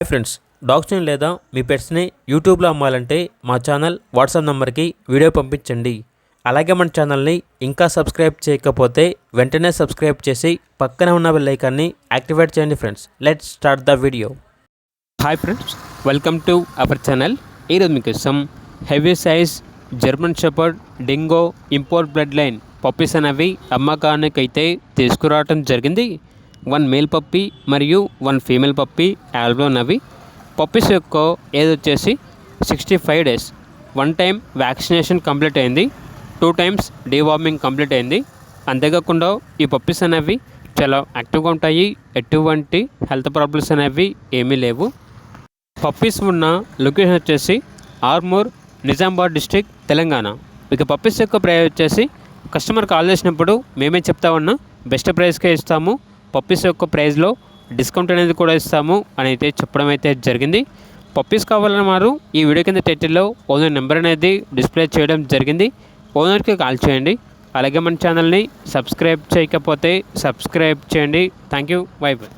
Hi friends, డాగ్స్ని లేదా మీ పెట్స్ని యూట్యూబ్లో అమ్మాలంటే మా ఛానల్ వాట్సాప్ నెంబర్కి వీడియో పంపించండి. అలాగే మన ఛానల్ని ఇంకా సబ్స్క్రైబ్ చేయకపోతే వెంటనే సబ్స్క్రైబ్ చేసి పక్కనే ఉన్న బెల్ ఐకాన్ని యాక్టివేట్ చేయండి. Friends, let's start the video. Hi friends, welcome to our channel. ఈరోజు మీకోసం heavy size German shepherd డింగో import blood line puppies అనేవి అమ్మకానికి అయితే తీసుకురావడం జరిగింది. 1 మేల్ పప్పీ మరియు 1 ఫీమేల్ పప్పీ అవైలబుల్ ఉన్నవి. పప్పీస్ యొక్క ఏజ్ వచ్చేసి 65 డేస్. 1 టైం వ్యాక్సినేషన్ కంప్లీట్ అయింది, 2 టైమ్స్ డీవార్మింగ్ కంప్లీట్ అయింది. అంతేకాకుండా ఈ పప్పీస్ అనేవి చాలా యాక్టివ్గా ఉంటాయి, ఎటువంటి హెల్త్ ప్రాబ్లమ్స్ అనేవి ఏమీ లేవు. పప్పీస్ ఉన్న లొకేషన్ వచ్చేసి ఆర్మూర్, నిజామాబాద్ డిస్ట్రిక్ట్, తెలంగాణ. ఇక పప్పీస్ యొక్క ప్రైస్ వచ్చేసి కస్టమర్ కాల్ చేసినప్పుడు మేమే చెప్తా ఉన్నా బెస్ట్ ప్రైస్కే ఇస్తాము, పప్పీస్ యొక్క ప్రైస్లో డిస్కౌంట్ అనేది కూడా ఇస్తాము అని అయితే చెప్పడం అయితే జరిగింది. పప్పీస్ కావాలన్న వారు ఈ వీడియో కింద టైటిల్లో ఓనర్ నెంబర్ అనేది డిస్ప్లే చేయడం జరిగింది. ఓనర్కి కాల్ చేయండి. అలాగే మన ఛానల్ని సబ్స్క్రైబ్ చేయకపోతే సబ్స్క్రైబ్ చేయండి. Thank you. By by.